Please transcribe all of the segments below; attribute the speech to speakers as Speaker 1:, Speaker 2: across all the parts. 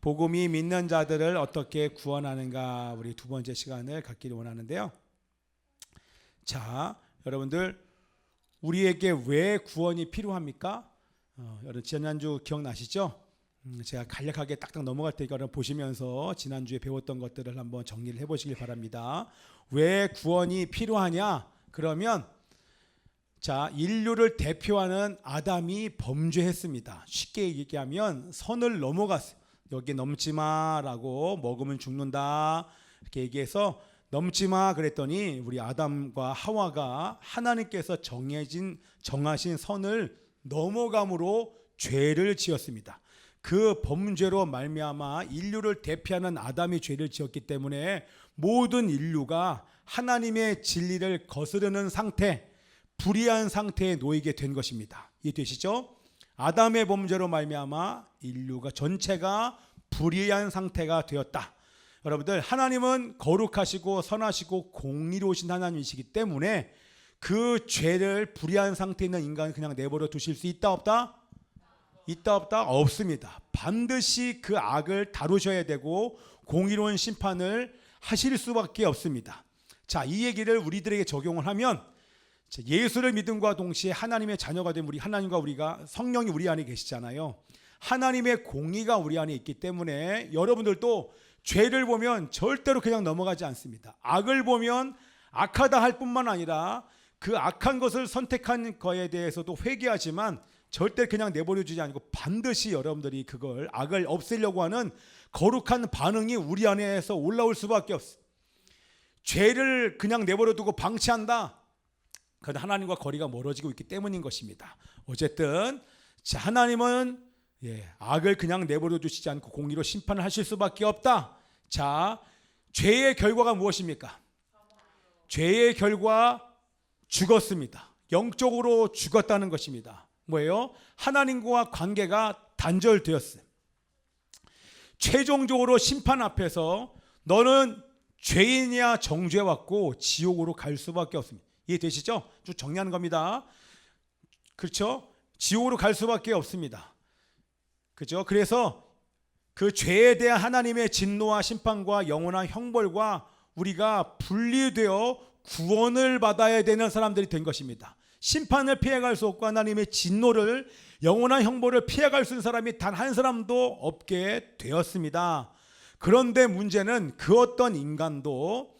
Speaker 1: 복음이 믿는 자들을 어떻게 구원하는가, 우리 두 번째 시간을 갖기를 원하는데요. 자, 여러분들, 우리에게 왜 구원이 필요합니까? 여러분 지난주 기억나시죠? 제가 간략하게 딱딱 넘어갈 테니까 여러분 보시면서 지난주에 배웠던 것들을 한번 정리를 해보시길 바랍니다. 왜 구원이 필요하냐? 그러면 자, 인류를 대표하는 아담이 범죄했습니다. 쉽게 얘기하면 선을 넘어갔어요. 여기 넘지 마라고, 먹으면 죽는다 이렇게 얘기해서 넘지 마 그랬더니 우리 아담과 하와가 하나님께서 정하신 선을 넘어감으로 죄를 지었습니다. 그 범죄로 말미암아 인류를 대표하는 아담이 죄를 지었기 때문에 모든 인류가 하나님의 진리를 거스르는 상태, 불의한 상태에 놓이게 된 것입니다. 이해되시죠? 아담의 범죄로 말미암아 인류가 전체가 불의한 상태가 되었다. 여러분들, 하나님은 거룩하시고 선하시고 공의로우신 하나님이시기 때문에 그 죄를 불의한 상태에 있는 인간을 그냥 내버려 두실 수 있다 없다? 있다 없다? 없습니다. 반드시 그 악을 다루셔야 되고 공의로운 심판을 하실 수밖에 없습니다. 자, 이 얘기를 우리들에게 적용을 하면 예수를 믿음과 동시에 하나님의 자녀가 된 우리, 하나님과 우리가, 성령이 우리 안에 계시잖아요. 하나님의 공의가 우리 안에 있기 때문에 여러분들도 죄를 보면 절대로 그냥 넘어가지 않습니다. 악을 보면 악하다 할 뿐만 아니라 그 악한 것을 선택한 거에 대해서도 회개하지만 절대 그냥 내버려두지 않고 반드시 여러분들이 그걸, 악을 없애려고 하는 거룩한 반응이 우리 안에서 올라올 수밖에 없어요. 죄를 그냥 내버려두고 방치한다, 그건 하나님과 거리가 멀어지고 있기 때문인 것입니다. 어쨌든 하나님은 악을 그냥 내버려 두시지 않고 공의로 심판을 하실 수밖에 없다. 자, 죄의 결과가 무엇입니까? 죄의 결과 죽었습니다. 영적으로 죽었다는 것입니다. 뭐예요? 하나님과 관계가 단절되었어요. 최종적으로 심판 앞에서 너는 죄인이야 정죄 왔고 지옥으로 갈 수밖에 없습니다. 이해되시죠? 쭉 정리하는 겁니다. 그렇죠? 지옥으로 갈 수밖에 없습니다. 그렇죠? 그래서 그 죄에 대한 하나님의 진노와 심판과 영원한 형벌과 우리가 분리되어 구원을 받아야 되는 사람들이 된 것입니다. 심판을 피해갈 수 없고 하나님의 진노를, 영원한 형벌을 피해갈 수 있는 사람이 단 한 사람도 없게 되었습니다. 그런데 문제는 그 어떤 인간도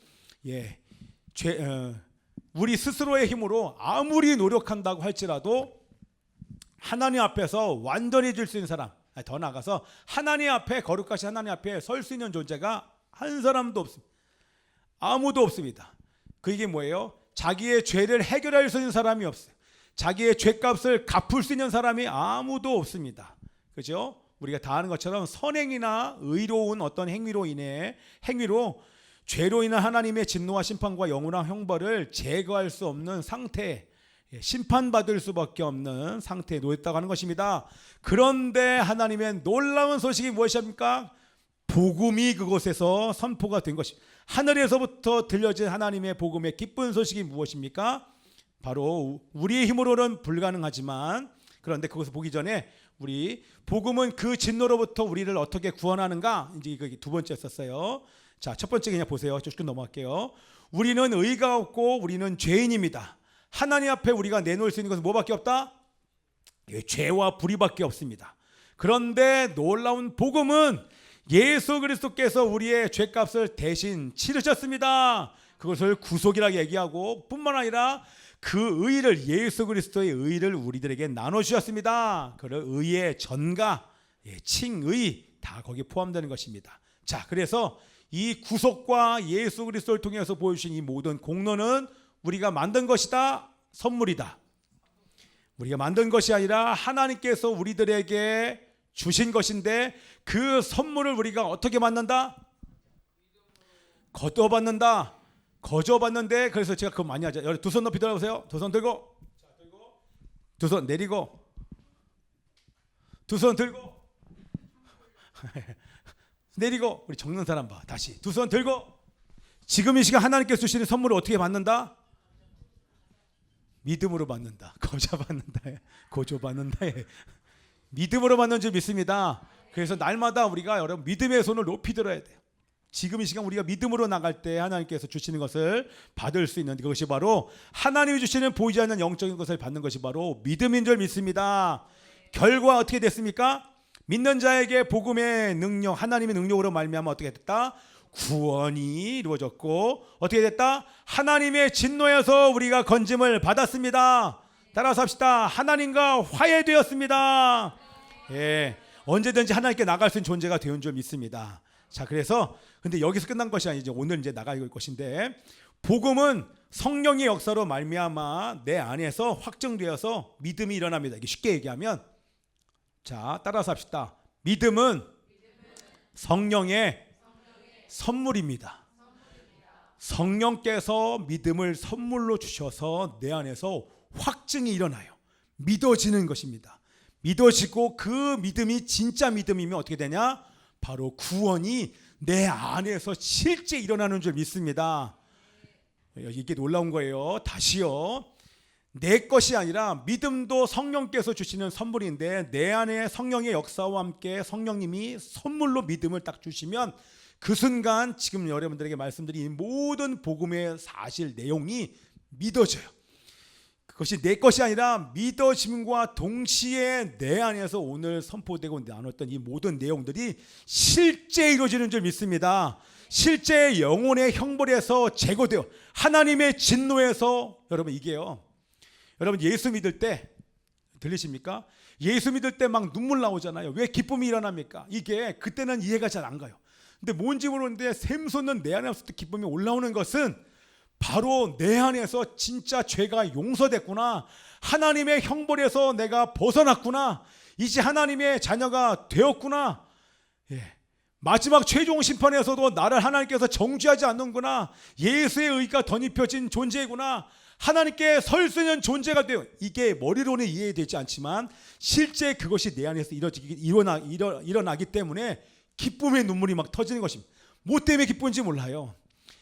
Speaker 1: 우리 스스로의 힘으로 아무리 노력한다고 할지라도 하나님 앞에서 완전해질 수 있는 사람, 더 나아가서 하나님 앞에, 거룩하신 하나님 앞에 설 수 있는 존재가 한 사람도 없습니다. 아무도 없습니다. 그게 뭐예요? 자기의 죄를 해결할 수 있는 사람이 없어요. 자기의 죄값을 갚을 수 있는 사람이 아무도 없습니다. 그죠? 우리가 다 아는 것처럼 선행이나 의로운 어떤 행위로 죄로 인한 하나님의 진노와 심판과 영원한 형벌을 제거할 수 없는 상태, 심판받을 수밖에 없는 상태에 놓였다고 하는 것입니다. 그런데 하나님의 놀라운 소식이 무엇입니까? 복음이 그곳에서 선포가 된 것입니다. 하늘에서부터 들려진 하나님의 복음의 기쁜 소식이 무엇입니까? 바로 우리의 힘으로는 불가능하지만, 그런데 그것을 보기 전에 우리 복음은 그 진노로부터 우리를 어떻게 구원하는가, 이제 이거 두 번째였었어요. 자, 첫 번째 그냥 보세요. 쭉 넘어갈게요. 우리는 의가 없고 우리는 죄인입니다. 하나님 앞에 우리가 내놓을 수 있는 것은 뭐밖에 없다? 죄와 불의밖에 없습니다. 그런데 놀라운 복음은 예수 그리스도께서 우리의 죄값을 대신 치르셨습니다. 그것을 구속이라고 얘기하고, 뿐만 아니라 그 의를, 예수 그리스도의 의를 우리들에게 나눠주셨습니다. 그 의의 전가, 칭의 다 거기에 포함되는 것입니다. 자, 그래서 이 구속과 예수 그리스도를 통해서 보여주신 이 모든 공로는 우리가 만든 것이다, 선물이다. 우리가 만든 것이 아니라 하나님께서 우리들에게 주신 것인데, 그 선물을 우리가 어떻게 받는다? 거둬받는다. 거저받는데, 그래서 제가 그거 많이 하죠. 두 손 높이 들어보세요. 두 손 들고, 두 손 내리고, 두 손 들고 내리고. 우리 적는 사람 봐. 다시 두 손 들고. 지금 이 시간 하나님께서 주시는 선물을 어떻게 받는다? 믿음으로 받는다. 거저 받는다. 고조 받는다. 믿음으로 받는 줄 믿습니다. 그래서 날마다 우리가 여러분 믿음의 손을 높이 들어야 돼요. 지금 이 시간 우리가 믿음으로 나갈 때 하나님께서 주시는 것을 받을 수 있는 그것이 바로 하나님이 주시는 보이지 않는 영적인 것을 받는 것이 바로 믿음인 줄 믿습니다. 결과 어떻게 됐습니까? 믿는 자에게 복음의 능력, 하나님의 능력으로 말미암아 어떻게 됐다? 구원이 이루어졌고 어떻게 됐다? 하나님의 진노에서 우리가 건짐을 받았습니다. 따라서 합시다. 하나님과 화해되었습니다. 예, 언제든지 하나님께 나갈 수 있는 존재가 되는 줄 믿습니다. 자, 그래서 근데 여기서 끝난 것이 아니죠. 오늘 이제 나갈 것인데 복음은 성령의 역사로 말미암아 내 안에서 확정되어서 믿음이 일어납니다. 이게 쉽게 얘기하면 자, 따라서 합시다. 믿음은 성령의 선물입니다. 성령께서 믿음을 선물로 주셔서 내 안에서 확증이 일어나요. 믿어지는 것입니다. 믿어지고 그 믿음이 진짜 믿음이면 어떻게 되냐? 바로 구원이 내 안에서 실제 일어나는 줄 믿습니다. 이게 놀라운 거예요. 다시요. 내 것이 아니라 믿음도 성령께서 주시는 선물인데 내 안에 성령의 역사와 함께 성령님이 선물로 믿음을 딱 주시면 그 순간 지금 여러분들에게 말씀드린 이 모든 복음의 사실 내용이 믿어져요. 그것이 내 것이 아니라 믿어짐과 동시에 내 안에서 오늘 선포되고 나눴던 이 모든 내용들이 실제 이루어지는 줄 믿습니다. 실제 영혼의 형벌에서 제거되어 하나님의 진노에서 여러분 이게요. 여러분 예수 믿을 때 들리십니까? 예수 믿을 때 막 눈물 나오잖아요. 왜 기쁨이 일어납니까? 이게 그때는 이해가 잘 안 가요. 근데 뭔지 모르는데 샘솟는 내 안에서 기쁨이 올라오는 것은 바로 내 안에서 진짜 죄가 용서됐구나. 하나님의 형벌에서 내가 벗어났구나. 이제 하나님의 자녀가 되었구나. 예. 마지막 최종 심판에서도 나를 하나님께서 정죄하지 않는구나. 예수의 의가 덧입혀진 존재구나. 하나님께 설 수 있는 존재가 되어. 이게 머리로는 이해되지 않지만 실제 그것이 내 안에서 일어나기 때문에 기쁨의 눈물이 막 터지는 것입니다. 뭐 때문에 기쁜지 몰라요.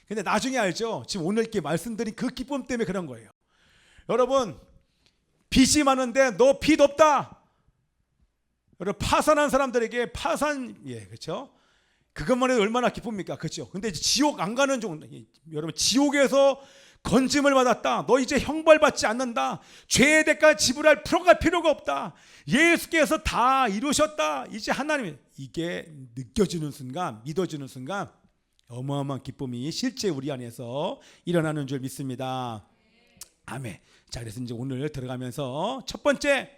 Speaker 1: 근데 나중에 알죠. 지금 오늘 이렇게 말씀드린 그 기쁨 때문에 그런 거예요. 여러분 빚이 많은데 너 빚 없다. 여러분 파산한 사람들에게 그렇죠. 그것만 해도 얼마나 기쁩니까, 그렇죠. 근데 지옥 안 가는 여러분 지옥에서 건짐을 받았다. 너 이제 형벌받지 않는다. 죄의 대가 지불할 필요가 없다. 예수께서 다 이루셨다. 이제 하나님 이게 느껴지는 순간, 믿어지는 순간 어마어마한 기쁨이 실제 우리 안에서 일어나는 줄 믿습니다. 아멘. 자, 그래서 이제 오늘 들어가면서 첫 번째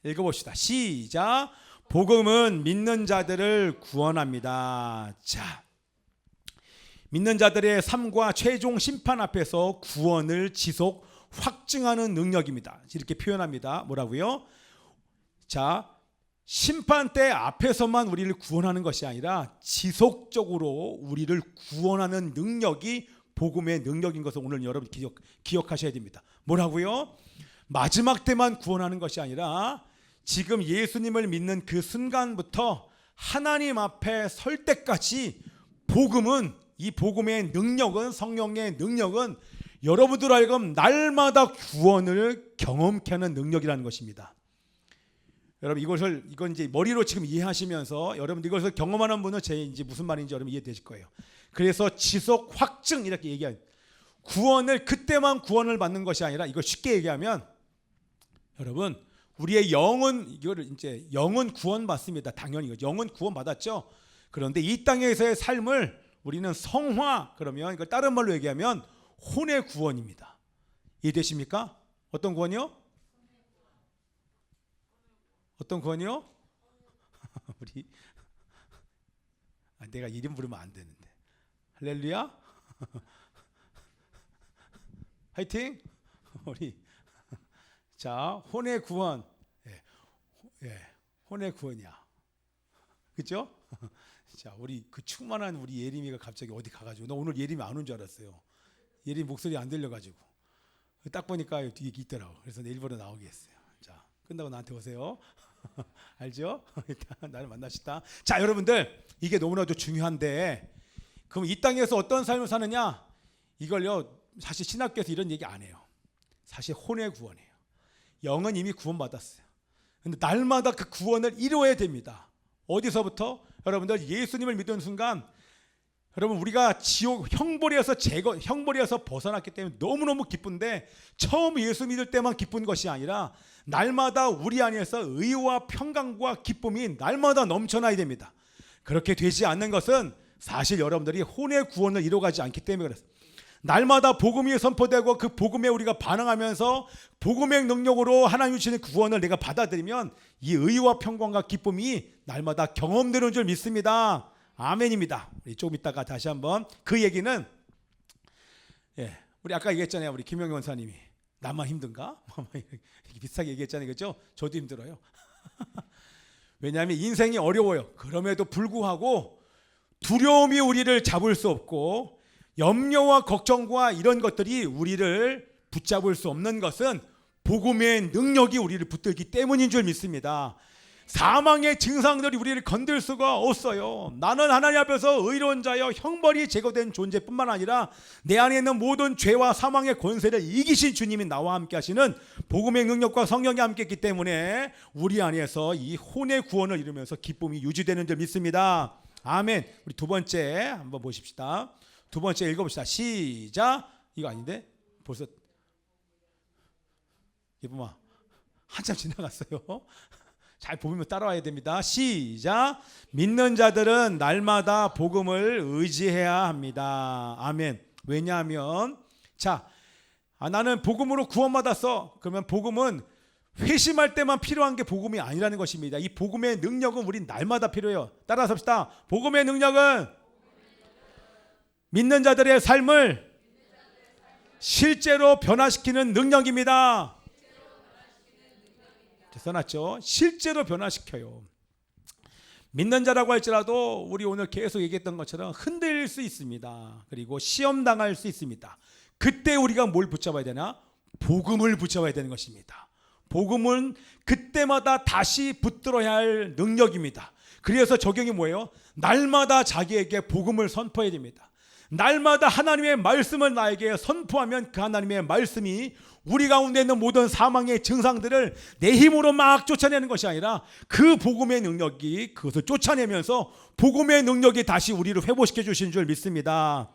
Speaker 1: 읽어봅시다. 시작. 복음은 믿는 자들을 구원합니다. 자, 믿는 자들의 삶과 최종 심판 앞에서 구원을 지속 확증하는 능력입니다. 이렇게 표현합니다. 뭐라고요? 자, 심판 때 앞에서만 우리를 구원하는 것이 아니라 지속적으로 우리를 구원하는 능력이 복음의 능력인 것을 오늘 여러분 기억하셔야 됩니다. 뭐라고요? 마지막 때만 구원하는 것이 아니라 지금 예수님을 믿는 그 순간부터 하나님 앞에 설 때까지 복음은, 이 복음의 능력은, 성령의 능력은 여러분들 알금 날마다 구원을 경험케 하는 능력이라는 것입니다. 여러분 이건 이제 머리로 지금 이해하시면서 여러분 이것을 경험하는 분은 제 이제 무슨 말인지 여러분 이해되실 거예요. 그래서 지속 확증 이렇게 얘기한 구원을 그때만 구원을 받는 것이 아니라 이걸 쉽게 얘기하면 여러분 우리의 영은 이거를 이제 영은 구원 받습니다. 당연히 영은 구원 받았죠. 그런데 이 땅에서의 삶을 우리는 성화 그러면 이걸 다른 말로 얘기하면 혼의 구원입니다. 이해되십니까? 어떤 구원이요? 어떤 구원이요? 우리 내가 이름 부르면 안 되는데. 할렐루야. 화이팅. 우리 자 혼의 구원. 혼의 구원이야. 그렇죠? 자 우리 그 충만한 우리 예림이가 갑자기 어디 가가지고 나 오늘 예림이 안 온 줄 알았어요. 예림 목소리 안 들려가지고 딱 보니까 뒤에 있더라고. 그래서 내 일부러 나오게 했어요. 자 끝나고 나한테 오세요. 알죠? 일단 나를 만나시다. 자 여러분들 이게 너무나도 중요한데 그럼 이 땅에서 어떤 삶을 사느냐 이걸요 사실 신학교에서 이런 얘기 안 해요. 사실 혼의 구원이에요. 영은 이미 구원받았어요. 근데 날마다 그 구원을 이루어야 됩니다. 어디서부터? 여러분들 예수님을 믿는 순간 여러분 우리가 지옥 형벌에서 벗어났기 때문에 너무너무 기쁜데 처음 예수 믿을 때만 기쁜 것이 아니라 날마다 우리 안에서 의와 평강과 기쁨이 날마다 넘쳐나야 됩니다. 그렇게 되지 않는 것은 사실 여러분들이 혼의 구원을 이루어가지 않기 때문에 그렇습니다. 날마다 복음이 선포되고 그 복음에 우리가 반응하면서 복음의 능력으로 하나님 주시는 구원을 내가 받아들이면 이 의와 평강과 기쁨이 날마다 경험되는 줄 믿습니다. 아멘입니다. 우리 조금 있다가 다시 한번 그 얘기는 우리 아까 얘기했잖아요. 우리 김영희 원사님이 나만 힘든가? 비슷하게 얘기했잖아요. 그렇죠? 저도 힘들어요. 왜냐하면 인생이 어려워요. 그럼에도 불구하고 두려움이 우리를 잡을 수 없고 염려와 걱정과 이런 것들이 우리를 붙잡을 수 없는 것은 복음의 능력이 우리를 붙들기 때문인 줄 믿습니다. 사망의 증상들이 우리를 건들 수가 없어요. 나는 하나님 앞에서 의로운 자여 형벌이 제거된 존재뿐만 아니라 내 안에 있는 모든 죄와 사망의 권세를 이기신 주님이 나와 함께 하시는 복음의 능력과 성령이 함께 했기 때문에 우리 안에서 이 혼의 구원을 이루면서 기쁨이 유지되는 줄 믿습니다. 아멘. 우리 두 번째 한번 보십시다. 두 번째 읽어봅시다. 시작. 이거 아닌데 벌써 이놈아 한참 지나갔어요. 잘 보면 따라와야 됩니다. 시작. 믿는 자들은 날마다 복음을 의지해야 합니다. 아멘. 왜냐하면 나는 복음으로 구원받았어. 그러면 복음은 회심할 때만 필요한 게 복음이 아니라는 것입니다. 이 복음의 능력은 우린 날마다 필요해요. 따라서 합시다. 복음의 능력은 믿는 자들의 삶을 실제로 변화시키는 능력입니다. 써놨죠? 실제로 변화시켜요. 믿는 자라고 할지라도 우리 오늘 계속 얘기했던 것처럼 흔들릴 수 있습니다. 그리고 시험당할 수 있습니다. 그때 우리가 뭘 붙잡아야 되나? 복음을 붙잡아야 되는 것입니다. 복음은 그때마다 다시 붙들어야 할 능력입니다. 그래서 적용이 뭐예요? 날마다 자기에게 복음을 선포해야 됩니다. 날마다 하나님의 말씀을 나에게 선포하면 그 하나님의 말씀이 우리 가운데 있는 모든 사망의 증상들을 내 힘으로 막 쫓아내는 것이 아니라 그 복음의 능력이 그것을 쫓아내면서 복음의 능력이 다시 우리를 회복시켜 주시는 줄 믿습니다.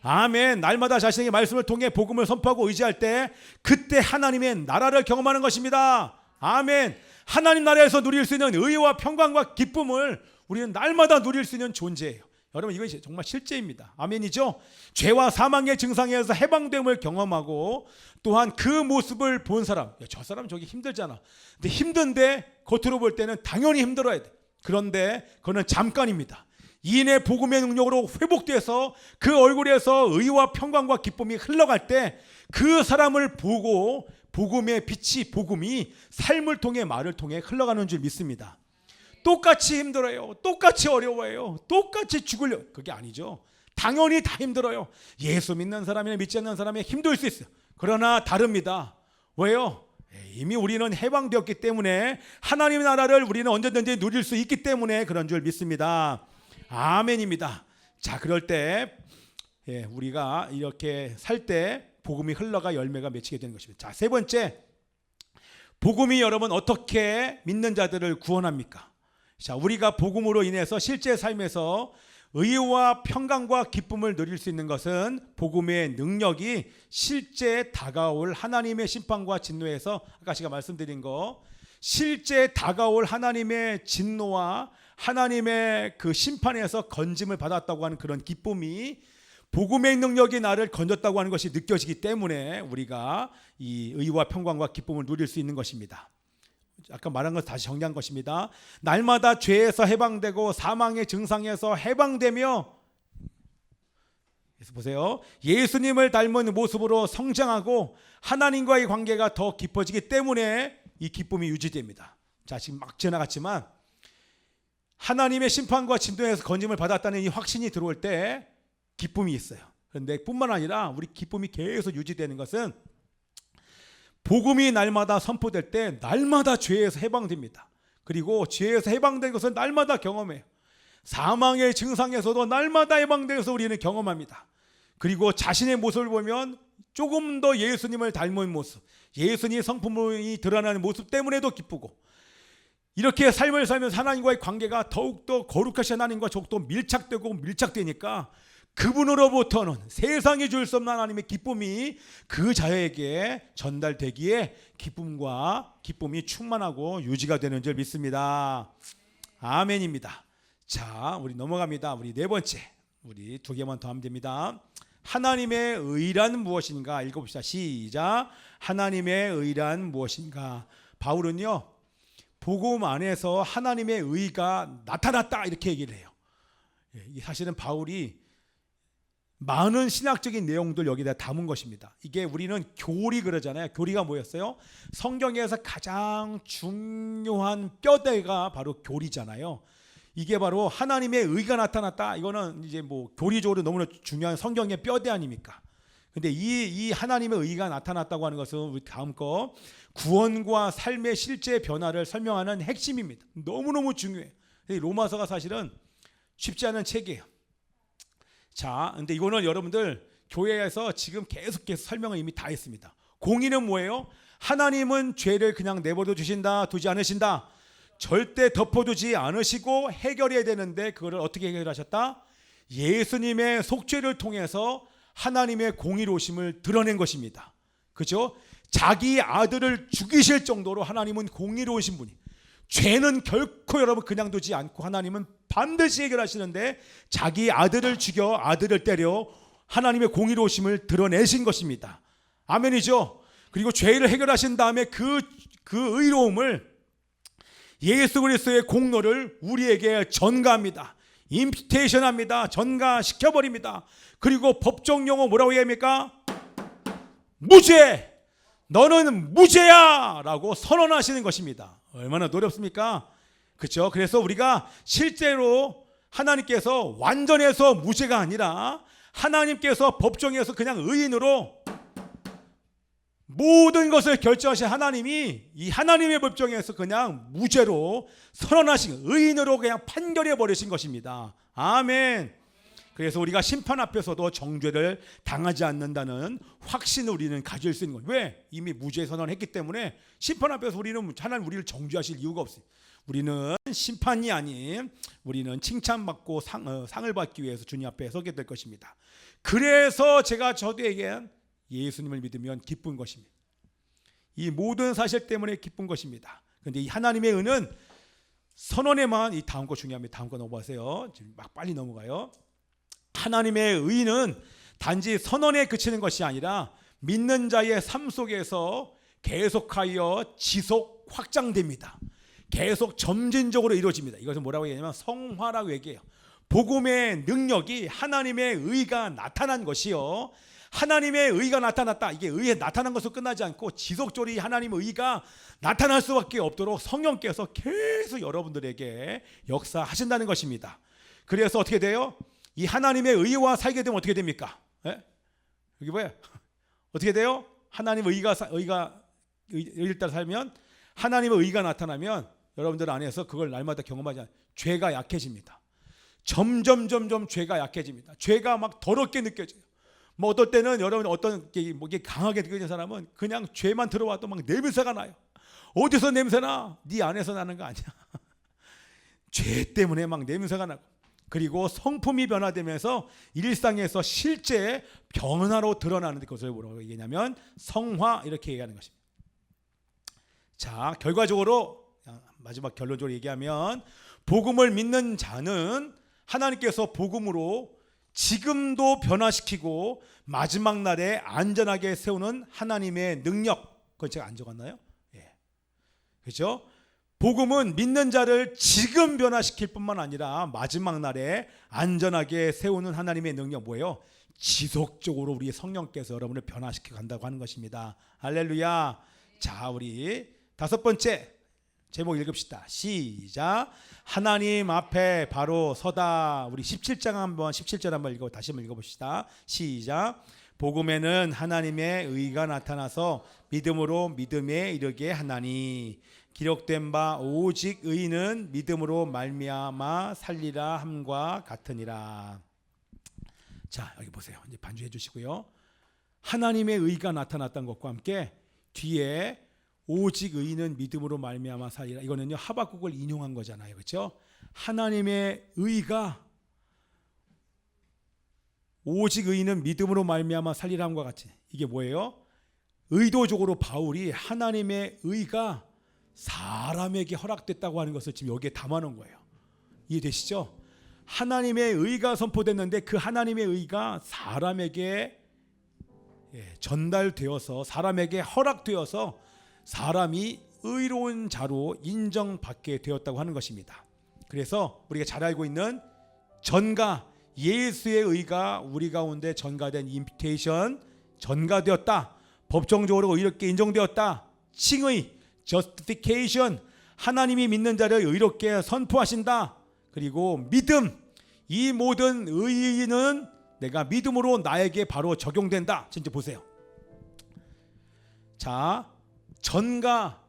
Speaker 1: 아멘. 날마다 자신의 말씀을 통해 복음을 선포하고 의지할 때 그때 하나님의 나라를 경험하는 것입니다. 아멘. 하나님 나라에서 누릴 수 있는 의와 평강과 기쁨을 우리는 날마다 누릴 수 있는 존재예요. 여러분 이것이 정말 실제입니다. 아멘이죠? 죄와 사망의 증상에서 해방됨을 경험하고 또한 그 모습을 본 사람, 저 사람 저기 힘들잖아. 근데 힘든데 겉으로 볼 때는 당연히 힘들어야 돼. 그런데 그거는 잠깐입니다. 이내 복음의 능력으로 회복돼서 그 얼굴에서 의와 평강과 기쁨이 흘러갈 때 그 사람을 보고 복음의 빛이 복음이 삶을 통해 말을 통해 흘러가는 줄 믿습니다. 똑같이 힘들어요. 똑같이 어려워요. 똑같이 죽으려. 그게 아니죠. 당연히 다 힘들어요. 예수 믿는 사람이나 믿지 않는 사람이 힘들 수 있어요. 그러나 다릅니다. 왜요? 이미 우리는 해방되었기 때문에 하나님의 나라를 우리는 언제든지 누릴 수 있기 때문에 그런 줄 믿습니다. 아멘입니다. 자, 그럴 때 우리가 이렇게 살 때 복음이 흘러가 열매가 맺히게 되는 것입니다. 자, 세 번째, 복음이 여러분 어떻게 믿는 자들을 구원합니까? 자, 우리가 복음으로 인해서 실제 삶에서 의와 평강과 기쁨을 누릴 수 있는 것은 복음의 능력이 실제 다가올 하나님의 심판과 진노에서 아까 제가 말씀드린 거 실제 다가올 하나님의 진노와 하나님의 그 심판에서 건짐을 받았다고 하는 그런 기쁨이 복음의 능력이 나를 건졌다고 하는 것이 느껴지기 때문에 우리가 이 의와 평강과 기쁨을 누릴 수 있는 것입니다. 아까 말한 것 다시 정리한 것입니다. 날마다 죄에서 해방되고 사망의 증상에서 해방되며 그래서 보세요. 예수님을 닮은 모습으로 성장하고 하나님과의 관계가 더 깊어지기 때문에 이 기쁨이 유지됩니다. 자, 지금 막 지나갔지만 하나님의 심판과 진노에서 건짐을 받았다는 이 확신이 들어올 때 기쁨이 있어요. 그런데 뿐만 아니라 우리 기쁨이 계속 유지되는 것은 복음이 날마다 선포될 때 날마다 죄에서 해방됩니다. 그리고 죄에서 해방된 것은 날마다 경험해요. 사망의 증상에서도 날마다 해방돼서 우리는 경험합니다. 그리고 자신의 모습을 보면 조금 더 예수님을 닮은 모습, 예수님의 성품이 드러나는 모습 때문에도 기쁘고 이렇게 삶을 살면서 하나님과의 관계가 더욱더 거룩하신 하나님과 더욱더 밀착되니까 그분으로부터는 세상이 줄 수 없는 하나님의 기쁨이 그 자에게 전달되기에 기쁨이 충만하고 유지가 되는 줄 믿습니다. 아멘입니다. 자, 우리 넘어갑니다. 우리 네 번째, 우리 두 개만 더 하면 됩니다. 하나님의 의란 무엇인가 읽어봅시다. 시작. 하나님의 의란 무엇인가. 바울은요, 복음 안에서 하나님의 의가 나타났다 이렇게 얘기를 해요. 사실은 바울이 많은 신학적인 내용들 여기다 담은 것입니다. 이게 우리는 교리 그러잖아요. 교리가 뭐였어요? 성경에서 가장 중요한 뼈대가 바로 교리잖아요. 이게 바로 하나님의 의가 나타났다. 이거는 이제 뭐 교리적으로 너무나 중요한 성경의 뼈대 아닙니까? 근데 이 하나님의 의가 나타났다고 하는 것은 우리 다음 거 구원과 삶의 실제 변화를 설명하는 핵심입니다. 너무너무 중요해요. 로마서가 사실은 쉽지 않은 책이에요. 자, 근데 이거는 여러분들 교회에서 지금 계속해서 설명을 이미 다 했습니다. 공의는 뭐예요? 하나님은 죄를 그냥 내버려 두신다, 두지 않으신다. 절대 덮어두지 않으시고 해결해야 되는데 그거를 어떻게 해결하셨다? 예수님의 속죄를 통해서 하나님의 공의로우심을 드러낸 것입니다. 그죠? 자기 아들을 죽이실 정도로 하나님은 공의로우신 분이, 죄는 결코 여러분 그냥 두지 않고 하나님은 반드시 해결하시는데 자기 아들을 죽여 아들을 때려 하나님의 공의로우심을 드러내신 것입니다. 아멘이죠? 그리고 죄를 해결하신 다음에 그 의로움을 예수 그리스도의 공로를 우리에게 전가합니다. 임피테이션합니다. 전가시켜버립니다. 그리고 법정 용어 뭐라고 얘기합니까? 무죄! 너는 무죄야! 라고 선언하시는 것입니다. 얼마나 노렵습니까? 그렇죠? 그래서 우리가 실제로 하나님께서 완전해서 무죄가 아니라 하나님께서 법정에서 그냥 의인으로 모든 것을 결정하신 하나님이 이 하나님의 법정에서 그냥 무죄로 선언하신 의인으로 그냥 판결해 버리신 것입니다. 아멘. 그래서 우리가 심판 앞에서도 정죄를 당하지 않는다는 확신을 우리는 가질 수 있는 거예요. 왜? 이미 무죄 선언했기 때문에 심판 앞에서 하나님 우리를 정죄하실 이유가 없어요. 우리는 심판이 아닌 우리는 칭찬받고 상을 받기 위해서 주님 앞에 서게 될 것입니다. 그래서 제가 저도에게 예수님을 믿으면 기쁜 것입니다. 이 모든 사실 때문에 기쁜 것입니다. 그런데 이 하나님의 은은 선언에만, 이 다음 거 중요합니다. 다음 거 넘어가세요. 지금 막 빨리 넘어가요. 하나님의 의는 단지 선언에 그치는 것이 아니라 믿는 자의 삶 속에서 계속하여 지속 확장됩니다. 계속 점진적으로 이루어집니다. 이것은 뭐라고 얘기하냐면 성화라고 얘기해요. 복음의 능력이 하나님의 의가 나타난 것이요, 하나님의 의가 나타났다. 이게 의에 나타난 것으로 끝나지 않고 지속적으로 하나님의 의가 나타날 수밖에 없도록 성령께서 계속 여러분들에게 역사하신다는 것입니다. 그래서 어떻게 돼요? 이 하나님의 의와 살게 되면 어떻게 됩니까? 예? 여기 뭐야? 어떻게 돼요? 하나님의 의를 따라 살면, 하나님의 의가 나타나면 여러분들 안에서 그걸 날마다 경험하지 않아요. 죄가 약해집니다. 점점 죄가 약해집니다. 죄가 막 더럽게 느껴져요. 뭐 어떨 때는 여러분 어떤 게 강하게 느껴지는 사람은 그냥 죄만 들어와도 막 냄새가 나요. 어디서 냄새나? 네 안에서 나는 거 아니야. 죄 때문에 막 냄새가 나고, 그리고 성품이 변화되면서 일상에서 실제 변화로 드러나는 것을 뭐라고 얘기하냐면 성화, 이렇게 얘기하는 것입니다. 자, 결과적으로 마지막 결론적으로 얘기하면 복음을 믿는 자는 하나님께서 복음으로 지금도 변화시키고 마지막 날에 안전하게 세우는 하나님의 능력, 그건 제가 안 적었나요? 예. 그렇죠? 복음은 믿는 자를 지금 변화시킬 뿐만 아니라 마지막 날에 안전하게 세우는 하나님의 능력, 뭐예요? 지속적으로 우리 성령께서 여러분을 변화시켜 간다고 하는 것입니다. 할렐루야. 자, 우리 다섯 번째 제목 읽읍시다. 시작. 하나님 앞에 바로 서다. 우리 17절 한번 다시 한번 읽어봅시다. 시작. 복음에는 하나님의 의가 나타나서 믿음으로 믿음에 이르게 하나니 기록된 바 오직 의인은 믿음으로 말미암아 살리라 함과 같으니라. 자, 여기 보세요. 이제 반주해 주시고요. 하나님의 의가 나타났던 것과 함께 뒤에 오직 의인은 믿음으로 말미암아 살리라. 이거는요 하박국을 인용한 거잖아요, 그렇죠? 하나님의 의가 오직 의인은 믿음으로 말미암아 살리라함과 같이, 이게 뭐예요? 의도적으로 바울이 하나님의 의가 사람에게 허락됐다고 하는 것을 지금 여기에 담아놓은 거예요. 이해되시죠? 하나님의 의가 선포됐는데 그 하나님의 의가 사람에게 전달되어서, 사람에게 허락되어서 사람이 의로운 자로 인정받게 되었다고 하는 것입니다. 그래서 우리가 잘 알고 있는 전가, 예수의 의가 우리 가운데 전가된 임피테이션, 전가되었다. 법정적으로 의롭게 인정되었다. 칭의, justification, 하나님이 믿는 자를 의롭게 선포하신다. 그리고 믿음, 이 모든 의의는 내가 믿음으로 나에게 바로 적용된다. 진짜 보세요. 자, 전가,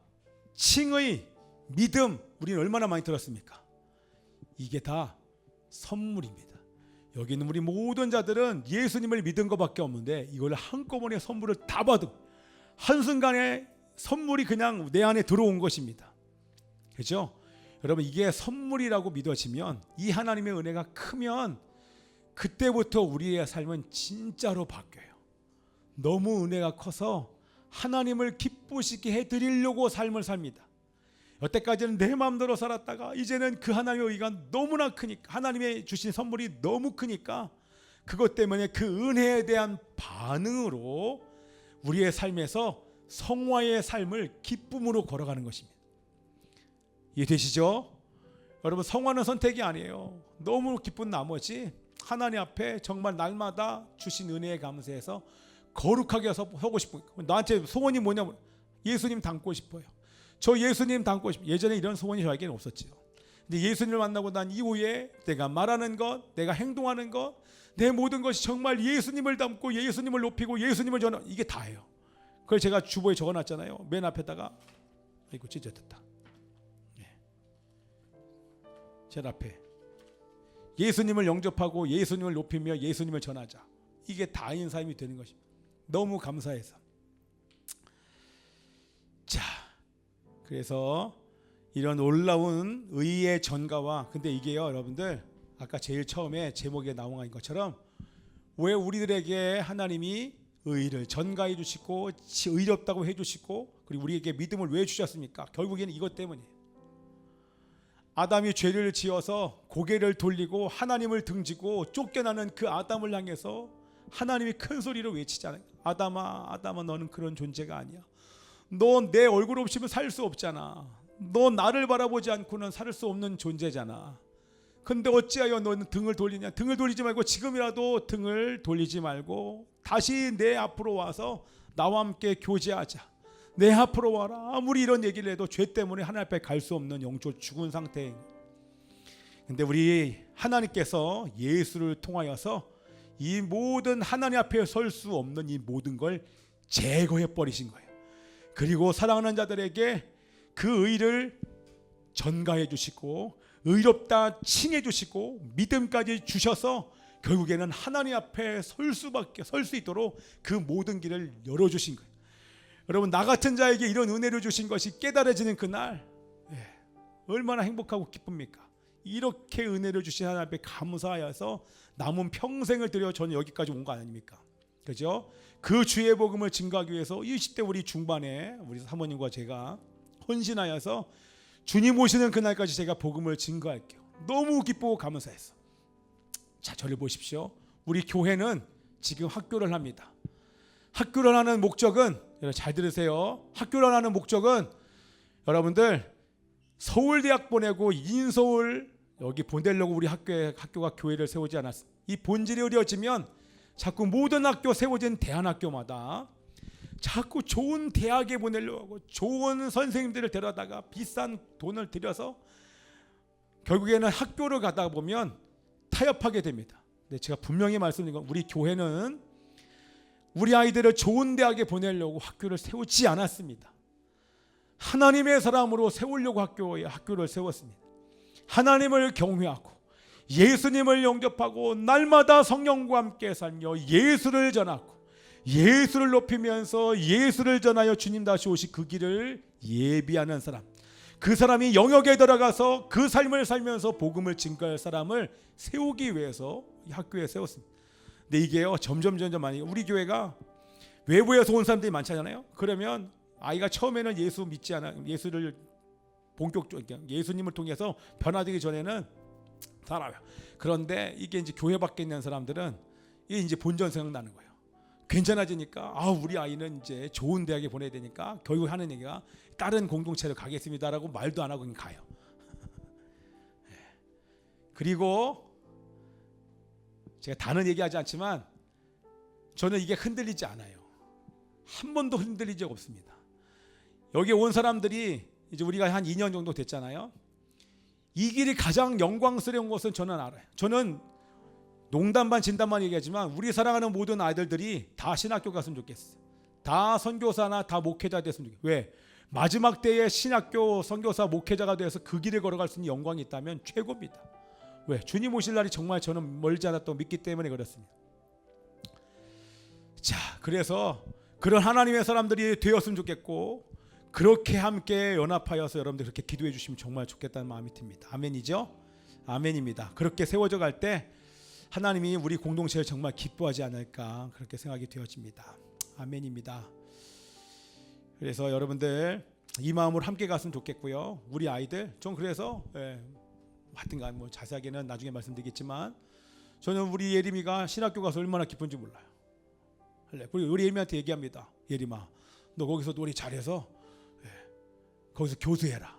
Speaker 1: 칭의, 믿음, 우리는 얼마나 많이 들었습니까? 이게 다 선물입니다. 여기 있는 우리 모든 자들은 예수님을 믿은 것밖에 없는데 이걸 한꺼번에 선물을 다 받은, 한순간에 선물이 그냥 내 안에 들어온 것입니다. 그렇죠? 여러분, 이게 선물이라고 믿어지면, 이 하나님의 은혜가 크면 그때부터 우리의 삶은 진짜로 바뀌어요. 너무 은혜가 커서 하나님을 기쁘시게 해드리려고 삶을 삽니다. 여태까지는 내 마음대로 살았다가 이제는 그 하나님의 의가 너무나 크니까, 하나님의 주신 선물이 너무 크니까 그것 때문에 그 은혜에 대한 반응으로 우리의 삶에서 성화의 삶을 기쁨으로 걸어가는 것입니다. 이해되시죠? 여러분, 성화는 선택이 아니에요. 너무 기쁜 나머지 하나님 앞에 정말 날마다 주신 은혜에 감사해서 거룩하게 서고 싶은, 나한테 소원이 뭐냐면 예수님 닮고 싶어요. 저 예수님 닮고 싶어요. 예전에 이런 소원이 저에게는 없었죠. 근데 예수님을 만나고 난 이후에 내가 말하는 것, 내가 행동하는 것, 내 모든 것이 정말 예수님을 닮고 예수님을 높이고 예수님을 전하, 이게 다예요. 그걸 제가 주보에 적어놨잖아요. 맨 앞에다가, 이거 찢어졌다. 제 앞에 예수님을 영접하고 예수님을 높이며 예수님을 전하자. 이게 다인 삶이 되는 것입니다. 너무 감사해서. 자, 그래서 이런 놀라운 의의 전가와, 근데 이게요 여러분들, 아까 제일 처음에 제목에 나온 것처럼 왜 우리들에게 하나님이 의를 전가해 주시고 의롭다고 해 주시고 그리고 우리에게 믿음을 왜 주셨습니까? 결국에는 이것 때문이에요. 아담이 죄를 지어서 고개를 돌리고 하나님을 등지고 쫓겨나는 그 아담을 향해서 하나님이 큰 소리로 외치잖아요. 아담아, 아담아, 너는 그런 존재가 아니야. 너 내 얼굴 없이는 살 수 없잖아. 너 나를 바라보지 않고는 살 수 없는 존재잖아. 근데 어찌하여 너는 등을 돌리냐? 등을 돌리지 말고 지금이라도 등을 돌리지 말고 다시 내 앞으로 와서 나와 함께 교제하자. 내 앞으로 와라. 아무리 이런 얘기를 해도 죄 때문에 하나님 앞에 갈 수 없는 영적 죽은 상태인. 근데 우리 하나님께서 예수를 통하여서 이 모든 하나님 앞에 설 수 없는 이 모든 걸 제거해 버리신 거예요. 그리고 사랑하는 자들에게 그 의를 전가해 주시고 의롭다 칭해 주시고 믿음까지 주셔서 결국에는 하나님 앞에 설 수 있도록 그 모든 길을 열어 주신 거예요. 여러분, 나 같은 자에게 이런 은혜를 주신 것이 깨달아지는 그날, 얼마나 행복하고 기쁩니까? 이렇게 은혜를 주신 하나님 앞에 감사하여서 남은 평생을 들여 저는 여기까지 온 거 아닙니까? 그죠? 그 주의 복음을 증거하기 위해서 20대 우리 중반에 우리 사모님과 제가 헌신하여서 주님 오시는 그날까지 제가 복음을 증거할게요. 너무 기쁘고 감사해서. 자, 저를 보십시오. 우리 교회는 지금 학교를 합니다. 학교를 하는 목적은, 여러분 잘 들으세요. 학교를 하는 목적은 여러분들 서울대학 보내고 인서울 여기 보내려고 우리 학교가 교회를 세우지 않았어요. 이 본질이 어려워지면 자꾸 모든 학교 세워진 대안학교마다 자꾸 좋은 대학에 보내려고 하고 좋은 선생님들을 데려다가 비싼 돈을 들여서 결국에는 학교를 가다 보면 타협하게 됩니다. 근데 제가 분명히 말씀드린 건, 우리 교회는 우리 아이들을 좋은 대학에 보내려고 학교를 세우지 않았습니다. 하나님의 사람으로 세우려고 학교를 세웠습니다. 하나님을 경외하고 예수님을 영접하고 날마다 성령과 함께 살며 예수를 전하고 예수를 높이면서 예수를 전하여 주님 다시 오실 그 길을 예비하는 사람, 그 사람이 영역에 들어가서 그 삶을 살면서 복음을 증거할 사람을 세우기 위해서 이 학교에 세웠습니다. 근데 이게요 점점 많이, 우리 교회가 외부에서 온 사람들이 많잖아요. 그러면 아이가 처음에는 예수 믿지 않아, 예수를 본격적으로 예수님을 통해서 변화되기 전에는 살아요. 그런데 이게 이제 교회 밖에 있는 사람들은 이게 이제 본전 생각나는 거예요. 괜찮아지니까 우리 아이는 이제 좋은 대학에 보내야 되니까 결국 하는 얘기가 다른 공동체로 가겠습니다라고 말도 안 하고 그냥 가요. 그리고 제가 다는 얘기하지 않지만 저는 이게 흔들리지 않아요. 한 번도 흔들린 적 없습니다. 여기 온 사람들이 이제 우리가 한 2년 정도 됐잖아요. 이 길이 가장 영광스러운 것은 저는 알아요. 저는 농담 반 진담 반 얘기하지만 우리 사랑하는 모든 아이들들이 다 신학교 갔으면 좋겠어요. 다 선교사나 다 목회자 됐으면 좋겠어요. 왜? 마지막 때에 신학교 선교사 목회자가 되어서 그 길을 걸어갈 수 있는 영광이 있다면 최고입니다. 왜? 주님 오실 날이 정말 저는 멀지 않았다고 믿기 때문에 그렇습니다. 자, 그래서 그런 하나님의 사람들이 되었으면 좋겠고, 그렇게 함께 연합하여서 여러분들 그렇게 기도해 주시면 정말 좋겠다는 마음이 듭니다. 아멘이죠? 아멘입니다. 그렇게 세워져 갈 때 하나님이 우리 공동체를 정말 기뻐하지 않을까 그렇게 생각이 되어집니다. 아멘입니다. 그래서 여러분들 이 마음으로 함께 갔으면 좋겠고요. 우리 아이들 좀 그래서 하여튼간 뭐 자세하게는 나중에 말씀드리겠지만 저는 우리 예림이가 신학교 가서 얼마나 기쁜지 몰라요. 우리 예림이한테 얘기합니다. 예림아, 너 거기서 놀이 잘해서 거기서 교수해라.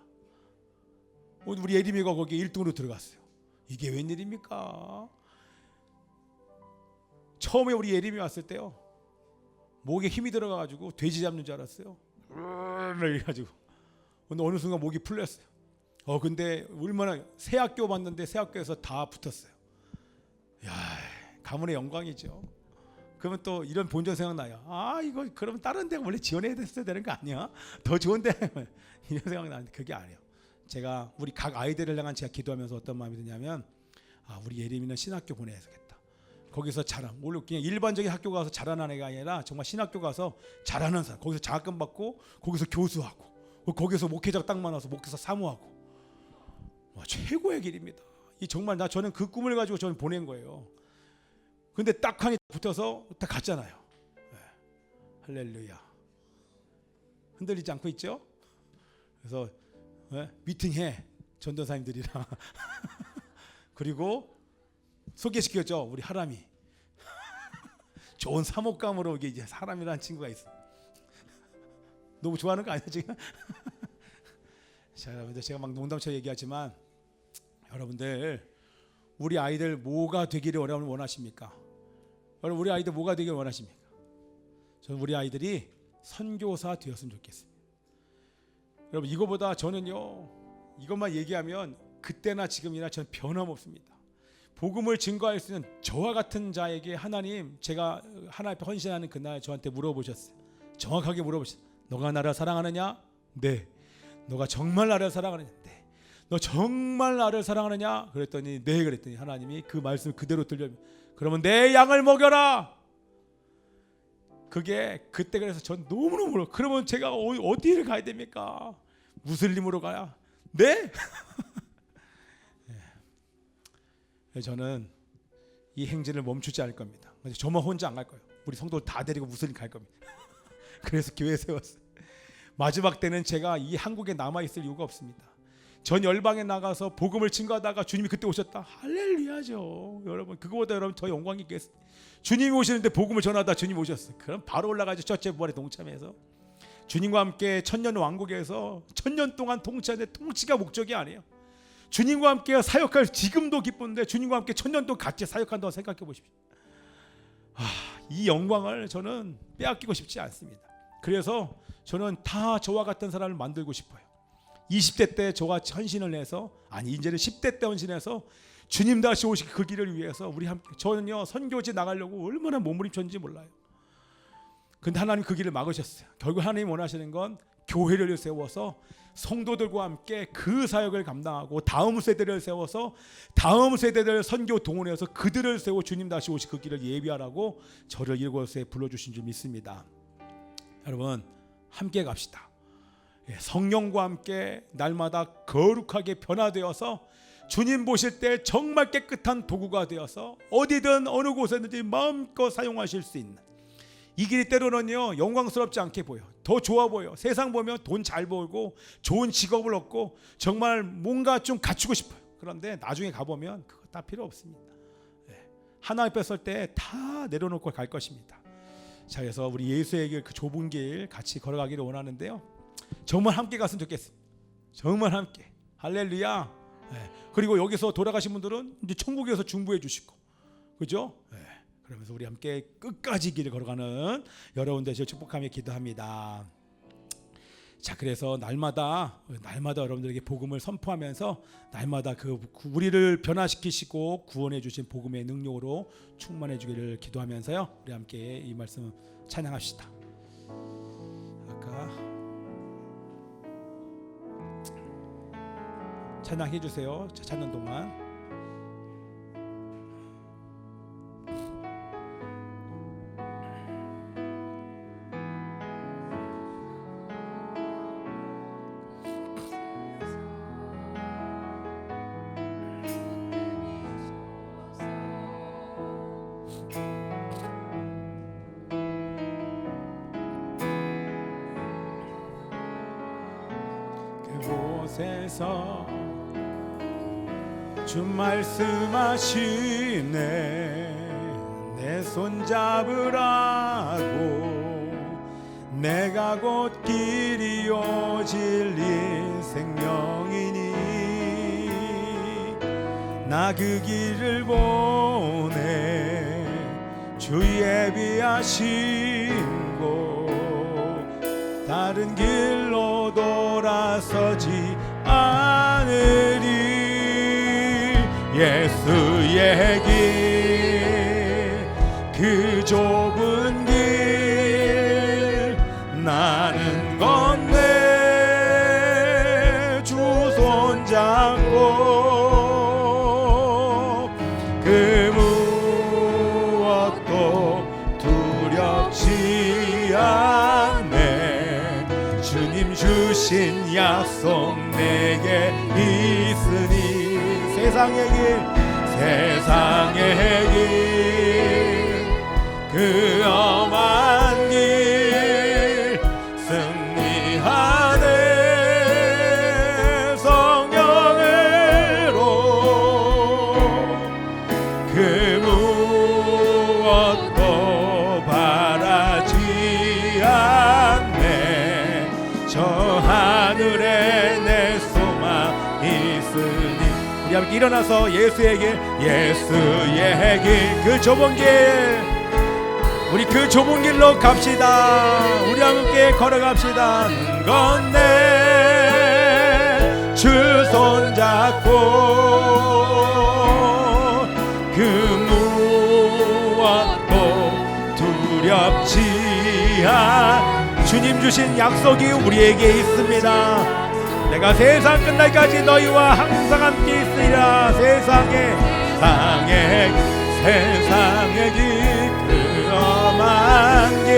Speaker 1: 우리 예림이가 거기 1등으로 들어갔어요. 이게 웬일입니까? 처음에 우리 예림이 왔을 때요, 목에 힘이 들어가가지고 돼지 잡는 줄 알았어요. 그래가지고 근데 어느 순간 목이 풀렸어요. 근데 얼마나 새 학교 봤는데 새 학교에서 다 붙었어요. 야, 가문의 영광이죠. 그러면 또 이런 본전 생각나요. 이거 그러면 다른 데 원래 지원해야 됐어야 되는 거 아니야? 더 좋은데 이런 생각 나는데 그게 아니에요. 제가 우리 각 아이들을 향한 제가 기도하면서 어떤 마음이 드냐면 우리 예림이는 신학교 보내야겠다. 거기서 자란, 원래 그냥 일반적인 학교 가서 자라는 애가 아니라 정말 신학교 가서 자라는 사람, 거기서 장학금 받고 거기서 교수하고 거기서 목회자가 딱 많아서 목회사 사무하고 최고의 길입니다. 이 정말 저는 그 꿈을 가지고 저는 보낸 거예요. 근데 딱 하니 붙어서 딱 갔잖아요. 할렐루야. 흔들리지 않고 있죠? 그래서 미팅해 전도사님들이랑 그리고 소개시켰죠. 우리 하람이 좋은 사목감으로 이제 사람이라는 친구가 있어. 너무 좋아하는 거 아니야 지금? 자, 여러분들 제가 막 농담처럼 얘기하지만 여러분들 우리 아이들 뭐가 되기를 원하십니까? 여러분 우리 아이들 뭐가 되기를 원하십니까? 저는 우리 아이들이 선교사 되었으면 좋겠습니다. 여러분 이거보다 저는요, 이것만 얘기하면 그때나 지금이나 저는 변함없습니다. 복음을 증거할 수 있는 저와 같은 자에게 하나님, 제가 하나님 앞에 헌신하는 그날 저한테 물어보셨어요. 정확하게 물어보셨어요. 너가 나를 사랑하느냐? 네. 너가 정말 나를 사랑하느냐? 네. 너 정말 나를 사랑하느냐? 그랬더니 네. 그랬더니 하나님이 그 말씀 그대로 들려. 그러면 내 양을 먹여라. 그게 그때 그래서 전 너무너무 그러면 제가 어디를 가야 됩니까? 무슬림으로 가야? 네? 저는 이 행진을 멈추지 않을 겁니다. 저만 혼자 안 갈 거예요. 우리 성도들 다 데리고 무슬림 갈 겁니다. 그래서 교회 세웠어요. 마지막 때는 제가 이 한국에 남아 있을 이유가 없습니다. 전 열방에 나가서 복음을 증거하다가 주님이 그때 오셨다. 할렐루야죠. 여러분 그거보다 여러분 더 영광이 있겠습니다. 주님이 오시는데 복음을 전하다 주님 오셨어요. 그럼 바로 올라가죠. 첫째 부활에 동참해서 주님과 함께 천년 왕국에서 천년 동안 통치하는데 통치가 목적이 아니에요. 주님과 함께 사역할 지금도 기쁜데 주님과 함께 천년 동안 같이 사역한다고 생각해 보십시오. 이 영광을 저는 빼앗기고 싶지 않습니다. 그래서 저는 다 저와 같은 사람을 만들고 싶어요. 20대 때 저와 헌신을 해서, 아니 이제는 10대 때 헌신해서 주님 다시 오실 그 길을 위해서 우리 함께, 저는요 선교지 나가려고 얼마나 몸부림쳤는지 몰라요. 근데 하나님 그 길을 막으셨어요. 결국 하나님 원하시는 건 교회를 세워서 성도들과 함께 그 사역을 감당하고 다음 세대를 세워서 다음 세대들 선교 동원해서 그들을 세워 주님 다시 오실 그 길을 예비하라고 저를 이곳에 불러주신 줄 믿습니다. 여러분 함께 갑시다. 성령과 함께 날마다 거룩하게 변화되어서 주님 보실 때 정말 깨끗한 도구가 되어서 어디든 어느 곳에든지 마음껏 사용하실 수 있는 이 길이 때로는요 영광스럽지 않게 보여. 더 좋아 보여. 세상 보면 돈 잘 벌고 좋은 직업을 얻고 정말 뭔가 좀 갖추고 싶어요. 그런데 나중에 가보면 그거 다 필요 없습니다. 하나 앞에 설 때 다 내려놓고 갈 것입니다. 자, 그래서 우리 예수의 길, 그 좁은 길 같이 걸어가기를 원하는데요, 정말 함께 갔으면 좋겠습니다. 정말 함께. 할렐루야. 그리고 여기서 돌아가신 분들은 이제 천국에서 중보해 주시고, 그죠? 그러면서 우리 함께 끝까지 길을 걸어가는 여러분 되시길 축복하며 기도합니다. 자, 그래서 날마다 여러분들에게 복음을 선포하면서 날마다 그 우리를 변화시키시고 구원해 주신 복음의 능력으로 충만해 주기를 기도하면서요, 우리 함께 이 말씀 찬양합시다. 아까 찬양해 주세요. 찾는 동안. 그곳에서 주 말씀하시네. 내 손 잡으라고. 내가 곧 길이요 진리 생명이니 나 그 길을 보내. 주 예비하신 곳 다른 길로 돌아서지 않으리. 예수의 길, 그 좁은 길 나는 건네. 주 손잡고 그 무엇도 두렵지 않네. 주님 주신 약속 내게 있으니 세상의 길 그 험한 길 승리하네. 성령으로 그 무엇도 바라지 않네. 저 하늘에 내 소망 있으니. 우리 함께 일어나서 예수의 길, 그 좁은 길, 우리 그 좁은 길로 갑시다. 우리 함께 걸어갑시다. 건네 주 손잡고 그 무엇도 두렵지 않. 주님 주신 약속이 우리에게 있습니다. 내가 세상 끝날까지 너희와 항상 함께 있으리라. 세상의 길, 그 험한 길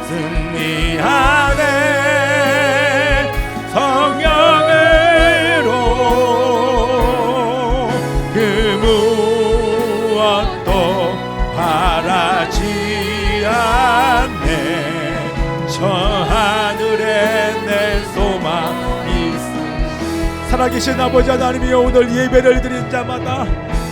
Speaker 1: 승리하네. 성령으로 그 무엇도 바라지 않네. 저 하늘에 내 소망 있으니. 살아계신 아버지 하나님이여, 오늘 예배를 드린 자마다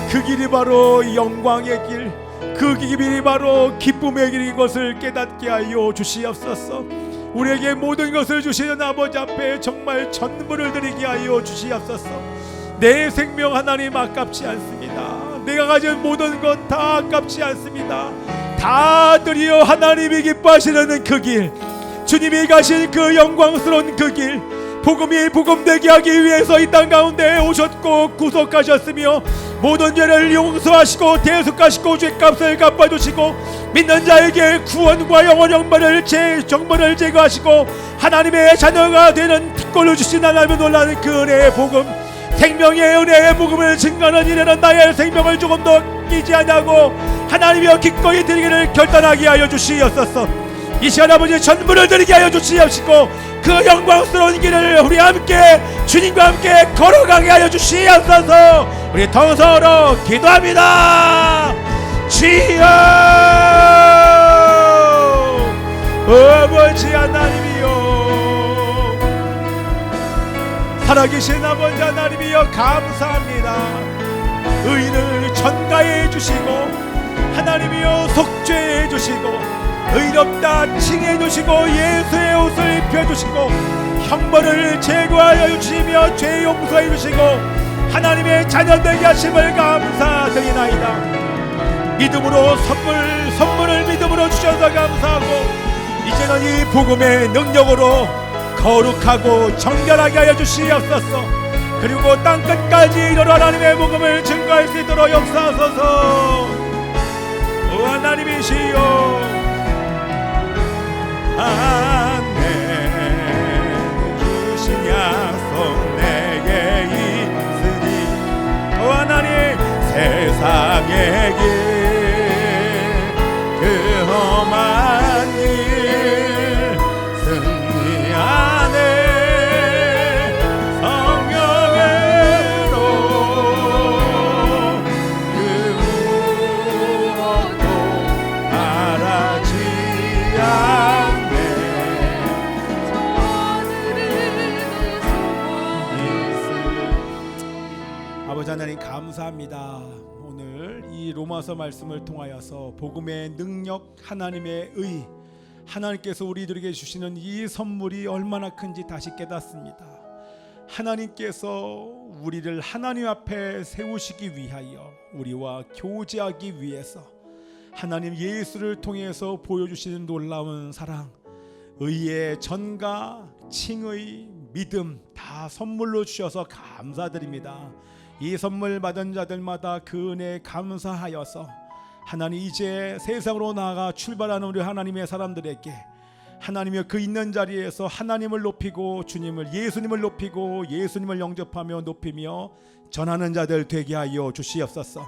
Speaker 1: 그 길이 바로 영광의 길, 그 길이 바로 기쁨의 길인 것을 깨닫게 하여 주시옵소서. 우리에게 모든 것을 주시는 아버지 앞에 정말 전부를 드리게 하여 주시옵소서. 내 생명 하나님 아깝지 않습니다. 내가 가진 모든 것 다 아깝지 않습니다. 다 드리어 하나님이 기뻐하시는 그 길, 주님이 가신 그 영광스러운 그 길, 복음이 복음되게 하기 위해서 이 땅 가운데 오셨고 구속하셨으며 모든 죄를 용서하시고 대속하시고 죄값을 갚아주시고 믿는 자에게 구원과 영원 정벌을 제거하시고 하나님의 자녀가 되는 특권을 주신 하나님의 놀라운 그 은혜의 복음, 생명의 은혜의 복음을 증거하는 이래는 나의 생명을 조금도 끼지 아니하고 하나님이여 기꺼이 드리기를 결단하게 하여 주시옵소서. 이 시간 아버지 전부를 드리게 하여 주시옵시고 그 영광스러운 길을 우리 함께 주님과 함께 걸어가게 하여 주시옵소서. 우리 통성으로 기도합니다. 주여 아버지 하나님이여, 살아계신 아버지 하나님이여 감사합니다. 의인을 전가해 주시고 하나님이여 속죄해 주시고 의롭다 칭해 주시고 예수의 옷을 입혀 주시고 형벌을 제거하여 주시며 죄 용서해 주시고 하나님의 자녀 되게 하심을 감사드리나이다. 믿음으로 선물을 믿음으로 주셔서 감사하고 이제는 이 복음의 능력으로 거룩하고 정결하게 하여 주시옵소서. 그리고 땅끝까지 이르러 하나님의 복음을 증거할 수 있도록 역사하소서. 오 하나님이시여, 안내 주신 약속 내게 있으니 오 하나님 세상의 길 그 험한 길 승리하네 성령으로 그 무엇도 바라지 않네 아버지 하나님 감사합니다. 오늘 이 로마서 말씀을 통하여서 복음의 능력, 하나님의 의, 하나님께서 우리들에게 주시는 이 선물이 얼마나 큰지 다시 깨닫습니다. 하나님께서 우리를 하나님 앞에 세우시기 위하여 우리와 교제하기 위해서 하나님 예수를 통해서 보여주시는 놀라운 사랑, 의의 전가, 칭의, 믿음 다 선물로 주셔서 감사드립니다. 이 선물 받은 자들마다 그 은혜에 감사하여서 하나님 이제 세상으로 나아가 출발하는 우리 하나님의 사람들에게 하나님의 그 있는 자리에서 하나님을 높이고 주님을 예수님을 높이고 예수님을 영접하며 높이며 전하는 자들 되게 하여 주시옵소서.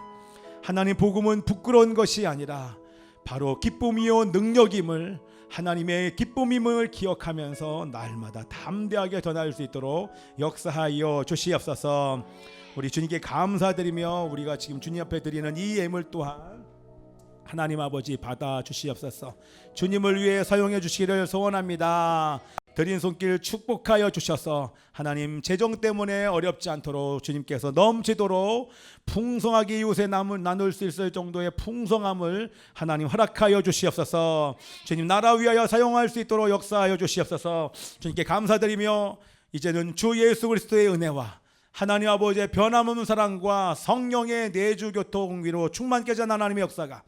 Speaker 1: 하나님 복음은 부끄러운 것이 아니라 바로 기쁨이요 능력임을 하나님의 기쁨임을 기억하면서 날마다 담대하게 전할 수 있도록 역사하여 주시옵소서. 우리 주님께 감사드리며 우리가 지금 주님 앞에 드리는 이 예물 또한 하나님 아버지 받아 주시옵소서. 주님을 위해 사용해 주시기를 소원합니다. 드린 손길 축복하여 주셔서 하나님 재정 때문에 어렵지 않도록 주님께서 넘치도록 풍성하게 이웃에 나눌 수 있을 정도의 풍성함을 하나님 허락하여 주시옵소서. 주님 나라 위하여 사용할 수 있도록 역사하여 주시옵소서. 주님께 감사드리며 이제는 주 예수 그리스도의 은혜와 하나님 아버지의 변함없는 사랑과 성령의 내주 교통 위로 충만케 전 하나님의 역사가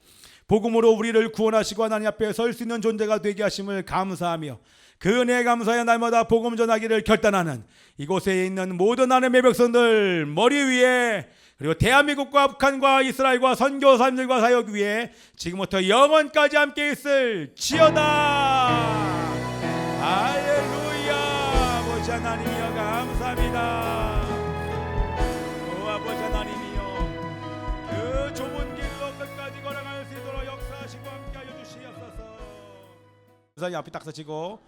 Speaker 1: 복음으로 우리를 구원하시고 하나님 앞에 설 수 있는 존재가 되게 하심을 감사하며 그 은혜에 감사하여 날마다 복음 전하기를 결단하는 이곳에 있는 모든 하나님의 백성들 머리 위에 그리고 대한민국과 북한과 이스라엘과 선교사님들과 사역 위에 지금부터 영원까지 함께 있을 지어다. 할렐루야. 아버지 하나님이여 감사합니다. 아버지 하나님이여 그 좁은 길로 끝까지 걸어갈 수 있도록 역사하시고 함께하여 주시옵소서. 앞에 딱 서시고